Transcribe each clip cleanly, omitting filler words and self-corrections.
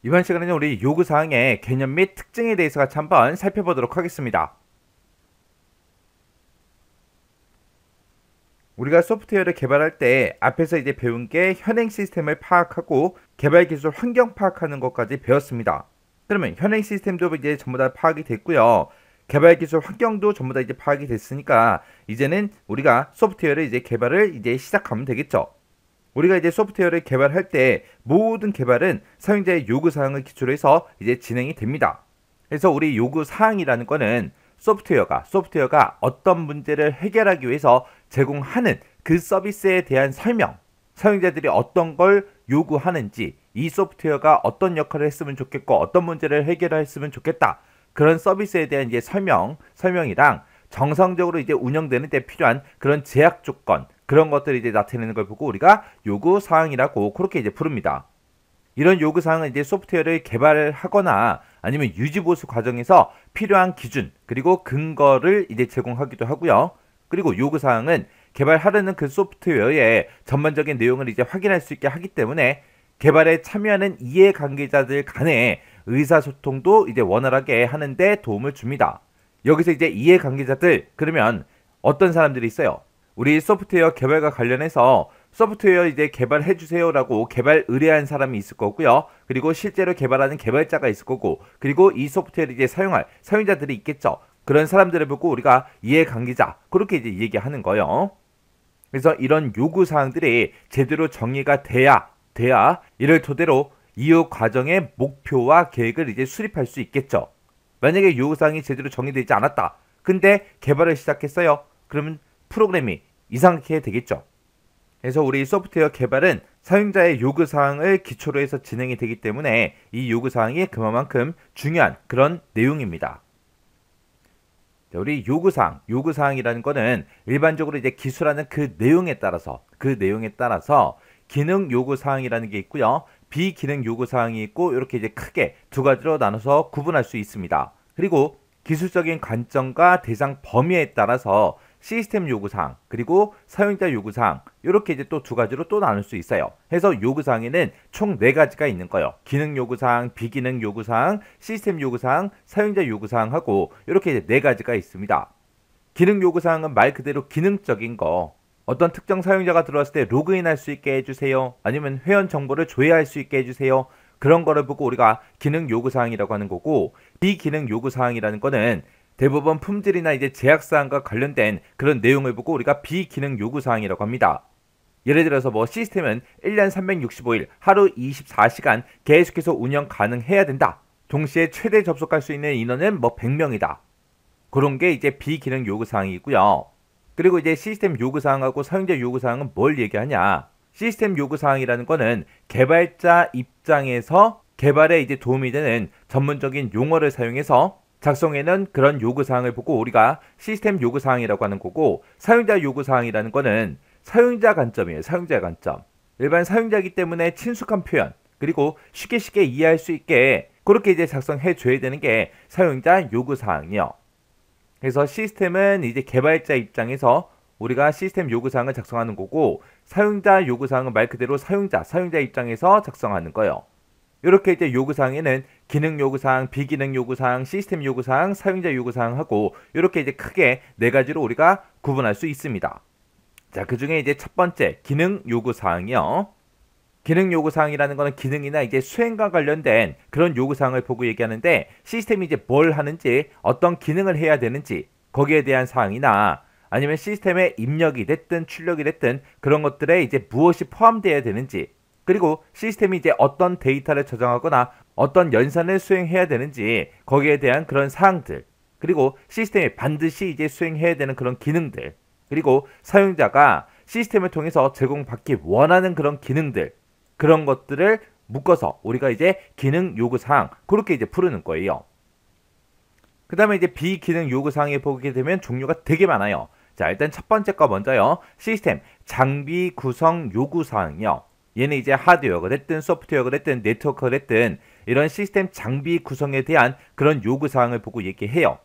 이번 시간에는 우리 요구사항의 개념 및 특징에 대해서 같이 한번 살펴보도록 하겠습니다. 우리가 소프트웨어를 개발할 때 앞에서 이제 배운 게 현행 시스템을 파악하고 개발 기술 환경 파악하는 것까지 배웠습니다. 그러면 현행 시스템도 이제 전부 다 파악이 됐고요. 개발 기술 환경도 전부 다 이제 파악이 됐으니까 이제는 우리가 소프트웨어를 이제 개발을 이제 시작하면 되겠죠. 우리가 이제 소프트웨어를 개발할 때 모든 개발은 사용자의 요구사항을 기초로 해서 이제 진행이 됩니다. 그래서 우리 요구사항이라는 거는 소프트웨어가 어떤 문제를 해결하기 위해서 제공하는 그 서비스에 대한 설명, 사용자들이 어떤 걸 요구하는지, 이 소프트웨어가 어떤 역할을 했으면 좋겠고 어떤 문제를 해결했으면 좋겠다, 그런 서비스에 대한 이제 설명이랑 정상적으로 이제 운영되는 데 필요한 그런 제약 조건, 그런 것들을 이제 나타내는 걸 보고 우리가 요구사항이라고 그렇게 이제 부릅니다. 이런 요구사항은 이제 소프트웨어를 개발하거나 아니면 유지보수 과정에서 필요한 기준, 그리고 근거를 이제 제공하기도 하고요. 그리고 요구사항은 개발하려는 그 소프트웨어의 전반적인 내용을 이제 확인할 수 있게 하기 때문에 개발에 참여하는 이해관계자들 간의 의사소통도 이제 원활하게 하는데 도움을 줍니다. 여기서 이제 이해관계자들, 그러면 어떤 사람들이 있어요? 우리 소프트웨어 개발과 관련해서 소프트웨어 이제 개발해 주세요라고 개발 의뢰한 사람이 있을 거고요. 그리고 실제로 개발하는 개발자가 있을 거고, 그리고 이 소프트웨어를 이제 사용할 사용자들이 있겠죠. 그런 사람들을 보고 우리가 이해관계자, 그렇게 이제 얘기하는 거예요. 그래서 이런 요구사항들이 제대로 정의가 돼야 이를 토대로 이후 과정의 목표와 계획을 이제 수립할 수 있겠죠. 만약에 요구사항이 제대로 정의되지 않았다, 근데 개발을 시작했어요. 그러면 프로그램이 이상하게 되겠죠. 그래서 우리 소프트웨어 개발은 사용자의 요구사항을 기초로 해서 진행이 되기 때문에 이 요구사항이 그만큼 중요한 그런 내용입니다. 우리 요구사항이라는 거는 일반적으로 이제 기술하는 그 내용에 따라서 기능 요구사항이라는 게 있고요. 비기능 요구사항이 있고, 이렇게 이제 크게 두 가지로 나눠서 구분할 수 있습니다. 그리고 기술적인 관점과 대상 범위에 따라서 시스템 요구사항, 그리고 사용자 요구사항, 이렇게 이제 또 두 가지로 또 나눌 수 있어요. 해서 요구사항에는 총 4가지가 있는 거예요. 기능 요구사항, 비기능 요구사항, 시스템 요구사항, 사용자 요구사항하고 이렇게 이제 4가지가 있습니다. 기능 요구사항은 말 그대로 기능적인 거, 어떤 특정 사용자가 들어왔을 때 로그인할 수 있게 해주세요, 아니면 회원 정보를 조회할 수 있게 해주세요, 그런 거를 보고 우리가 기능 요구사항이라고 하는 거고, 비기능 요구사항이라는 거는 대부분 품질이나 이제 제약사항과 관련된 그런 내용을 보고 우리가 비기능 요구사항이라고 합니다. 예를 들어서 뭐 시스템은 1년 365일 하루 24시간 계속해서 운영 가능해야 된다. 동시에 최대 접속할 수 있는 인원은 뭐 100명이다. 그런 게 이제 비기능 요구사항이고요. 그리고 이제 시스템 요구사항하고 사용자 요구사항은 뭘 얘기하냐? 시스템 요구사항이라는 거는 개발자 입장에서 개발에 이제 도움이 되는 전문적인 용어를 사용해서 작성에는 그런 요구사항을 보고 우리가 시스템 요구사항이라고 하는 거고, 사용자 요구사항이라는 거는 사용자 관점이에요. 사용자 관점. 일반 사용자이기 때문에 친숙한 표현, 그리고 쉽게 이해할 수 있게 그렇게 이제 작성해 줘야 되는 게 사용자 요구사항이요. 그래서 시스템은 이제 개발자 입장에서 우리가 시스템 요구사항을 작성하는 거고, 사용자 요구사항은 말 그대로 사용자 입장에서 작성하는 거예요. 이렇게 이제 요구사항에는 기능 요구사항, 비기능 요구사항, 시스템 요구사항, 사용자 요구사항하고 이렇게 이제 크게 4가지로 우리가 구분할 수 있습니다. 자, 그 중에 이제 첫 번째 기능 요구사항이요. 기능 요구사항이라는 거는 기능이나 이제 수행과 관련된 그런 요구사항을 보고 얘기하는데, 시스템이 이제 뭘 하는지, 어떤 기능을 해야 되는지, 거기에 대한 사항이나 아니면 시스템의 입력이 됐든 출력이 됐든 그런 것들에 이제 무엇이 포함되어야 되는지, 그리고 시스템이 이제 어떤 데이터를 저장하거나 어떤 연산을 수행해야 되는지 거기에 대한 그런 사항들, 그리고 시스템이 반드시 이제 수행해야 되는 그런 기능들, 그리고 사용자가 시스템을 통해서 제공받기 원하는 그런 기능들, 그런 것들을 묶어서 우리가 이제 기능 요구사항, 그렇게 이제 부르는 거예요. 그 다음에 이제 비기능 요구사항에 보게 되면 종류가 되게 많아요. 자, 일단 첫 번째 거 먼저요. 시스템 장비 구성 요구사항이요. 얘는 이제 하드웨어가 됐든 소프트웨어가 됐든 네트워크가 됐든 이런 시스템 장비 구성에 대한 그런 요구사항을 보고 얘기해요.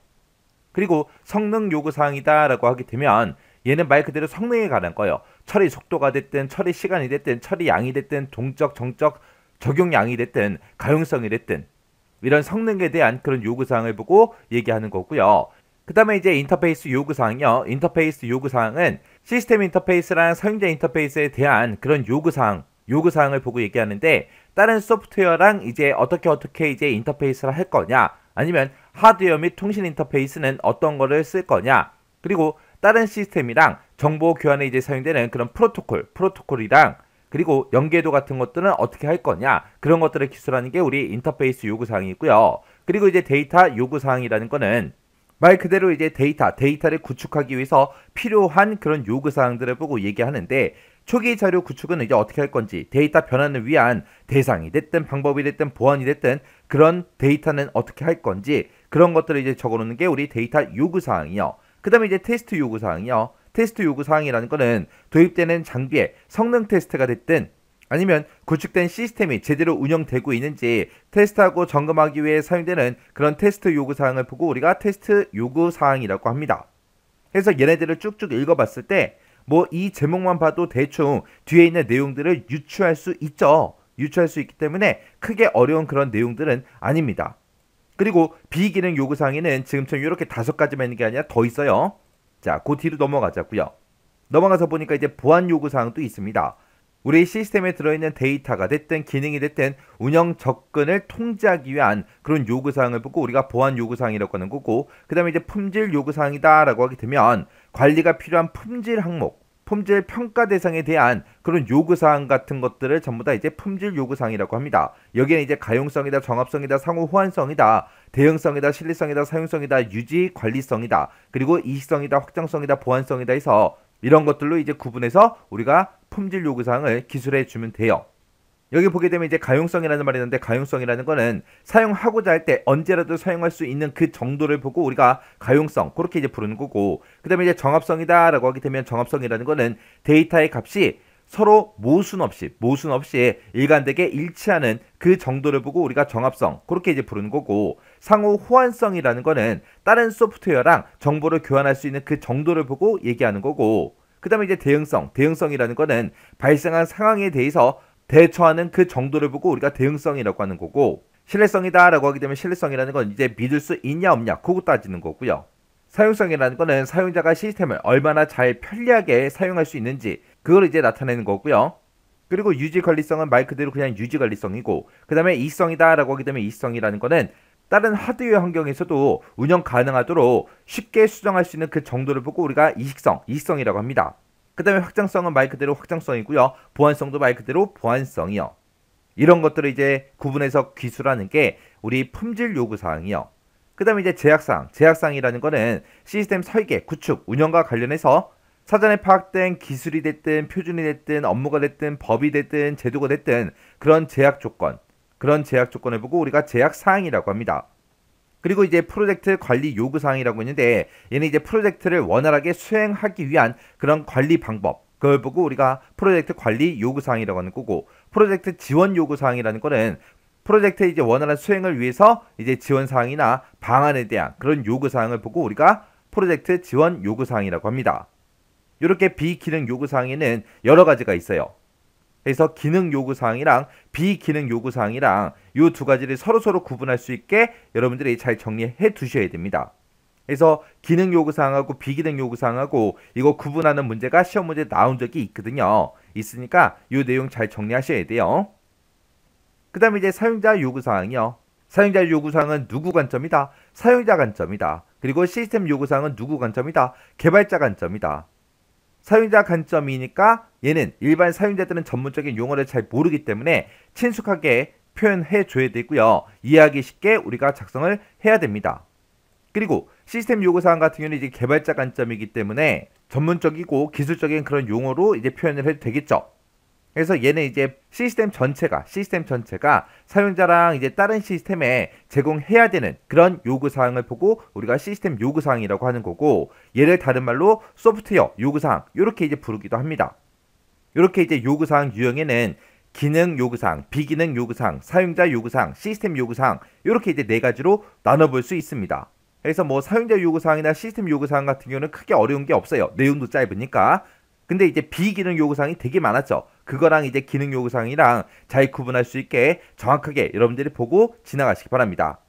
그리고 성능 요구사항이다 라고 하게 되면 얘는 말 그대로 성능에 관한 거예요. 처리 속도가 됐든 처리 시간이 됐든 처리 양이 됐든 동적, 정적, 적용량이 됐든 가용성이 됐든 이런 성능에 대한 그런 요구사항을 보고 얘기하는 거고요. 그 다음에 이제 인터페이스 요구사항이요. 인터페이스 요구사항은 시스템 인터페이스랑 사용자 인터페이스에 대한 그런 요구사항을 보고 얘기하는데, 다른 소프트웨어랑 이제 어떻게 이제 인터페이스를 할 거냐, 아니면 하드웨어 및 통신 인터페이스는 어떤 거를 쓸 거냐, 그리고 다른 시스템이랑 정보 교환에 이제 사용되는 그런 프로토콜이랑 그리고 연계도 같은 것들은 어떻게 할 거냐, 그런 것들을 기술하는 게 우리 인터페이스 요구사항이고요. 그리고 이제 데이터 요구사항이라는 거는 말 그대로 이제 데이터를 구축하기 위해서 필요한 그런 요구사항들을 보고 얘기하는데, 초기 자료 구축은 이제 어떻게 할 건지, 데이터 변환을 위한 대상이 됐든 방법이 됐든 보안이 됐든 그런 데이터는 어떻게 할 건지, 그런 것들을 이제 적어놓는 게 우리 데이터 요구사항이요. 그 다음에 이제 테스트 요구사항이요. 테스트 요구사항이라는 거는 도입되는 장비의 성능 테스트가 됐든 아니면 구축된 시스템이 제대로 운영되고 있는지 테스트하고 점검하기 위해 사용되는 그런 테스트 요구사항을 보고 우리가 테스트 요구사항이라고 합니다. 그래서 얘네들을 쭉쭉 읽어봤을 때 뭐 이 제목만 봐도 대충 뒤에 있는 내용들을 유추할 수 있죠. 유추할 수 있기 때문에 크게 어려운 그런 내용들은 아닙니다. 그리고 비기능 요구사항에는 지금처럼 이렇게 5가지만 있는 게 아니라 더 있어요. 자, 그 뒤로 넘어가자고요. 넘어가서 보니까 이제 보안 요구사항도 있습니다. 우리 시스템에 들어있는 데이터가 됐든 기능이 됐든 운영 접근을 통제하기 위한 그런 요구사항을 보고 우리가 보안 요구사항이라고 하는 거고, 그 다음에 이제 품질 요구사항이다 라고 하게 되면 관리가 필요한 품질 항목, 품질 평가 대상에 대한 그런 요구사항 같은 것들을 전부 다 이제 품질 요구사항이라고 합니다. 여기는 이제 가용성이다, 정합성이다, 상호 호환성이다, 대응성이다, 신뢰성이다, 사용성이다, 유지 관리성이다, 그리고 이식성이다, 확장성이다, 보안성이다 해서 이런 것들로 이제 구분해서 우리가 품질 요구사항을 기술해 주면 돼요. 여기 보게 되면 이제 가용성이라는 말이 있는데, 가용성이라는 거는 사용하고자 할 때 언제라도 사용할 수 있는 그 정도를 보고 우리가 가용성, 그렇게 이제 부르는 거고, 그 다음에 이제 정합성이다 라고 하게 되면 정합성이라는 거는 데이터의 값이 서로 모순 없이 일관되게 일치하는 그 정도를 보고 우리가 정합성, 그렇게 이제 부르는 거고, 상호 호환성이라는 거는 다른 소프트웨어랑 정보를 교환할 수 있는 그 정도를 보고 얘기하는 거고, 그 다음에 이제 대응성이라는 거는 발생한 상황에 대해서 대처하는 그 정도를 보고 우리가 대응성이라고 하는 거고, 신뢰성이다 라고 하게 되면 신뢰성이라는 건 이제 믿을 수 있냐 없냐 그거 따지는 거고요. 사용성이라는 거는 사용자가 시스템을 얼마나 잘 편리하게 사용할 수 있는지 그걸 이제 나타내는 거고요. 그리고 유지 관리성은 말 그대로 그냥 유지 관리성이고, 그 다음에 이성이다 라고 하게 되면 이성이라는 거는 다른 하드웨어 환경에서도 운영 가능하도록 쉽게 수정할 수 있는 그 정도를 보고 우리가 이식성이라고 합니다. 그 다음에 확장성은 말 그대로 확장성이고요. 보안성도 말 그대로 보안성이요. 이런 것들을 이제 구분해서 기술하는 게 우리 품질 요구사항이요. 그 다음에 이제 제약사항이라는 거는 시스템 설계, 구축, 운영과 관련해서 사전에 파악된 기술이 됐든 표준이 됐든 업무가 됐든 법이 됐든 제도가 됐든 그런 제약 조건을 보고 우리가 제약사항이라고 합니다. 그리고 이제 프로젝트 관리 요구사항이라고 있는데, 얘는 이제 프로젝트를 원활하게 수행하기 위한 그런 관리 방법, 그걸 보고 우리가 프로젝트 관리 요구사항이라고 하는 거고, 프로젝트 지원 요구사항이라는 거는 프로젝트의 이제 원활한 수행을 위해서 이제 지원사항이나 방안에 대한 그런 요구사항을 보고 우리가 프로젝트 지원 요구사항이라고 합니다. 이렇게 비기능 요구사항에는 여러 가지가 있어요. 그래서 기능 요구사항이랑 비기능 요구사항이랑 이 2가지를 서로 구분할 수 있게 여러분들이 잘 정리해 두셔야 됩니다. 그래서 기능 요구사항하고 비기능 요구사항하고 이거 구분하는 문제가 시험 문제에 나온 적이 있거든요. 있으니까 이 내용 잘 정리하셔야 돼요. 그 다음에 이제 사용자 요구사항이요. 사용자 요구사항은 누구 관점이다? 사용자 관점이다. 그리고 시스템 요구사항은 누구 관점이다? 개발자 관점이다. 사용자 관점이니까 얘는 일반 사용자들은 전문적인 용어를 잘 모르기 때문에 친숙하게 표현해 줘야 되고요. 이해하기 쉽게 우리가 작성을 해야 됩니다. 그리고 시스템 요구사항 같은 경우는 이제 개발자 관점이기 때문에 전문적이고 기술적인 그런 용어로 이제 표현을 해도 되겠죠. 그래서 얘는 이제 시스템 전체가 사용자랑 이제 다른 시스템에 제공해야 되는 그런 요구사항을 보고 우리가 시스템 요구사항이라고 하는 거고, 얘를 다른 말로 소프트웨어 요구사항 이렇게 이제 부르기도 합니다. 이렇게 이제 요구사항 유형에는 기능 요구사항, 비기능 요구사항, 사용자 요구사항, 시스템 요구사항 이렇게 이제 4가지로 나눠볼 수 있습니다. 그래서 뭐 사용자 요구사항이나 시스템 요구사항 같은 경우는 크게 어려운 게 없어요. 내용도 짧으니까. 근데 이제 비기능 요구사항이 되게 많았죠. 그거랑 이제 기능 요구사항이랑 잘 구분할 수 있게 정확하게 여러분들이 보고 지나가시기 바랍니다.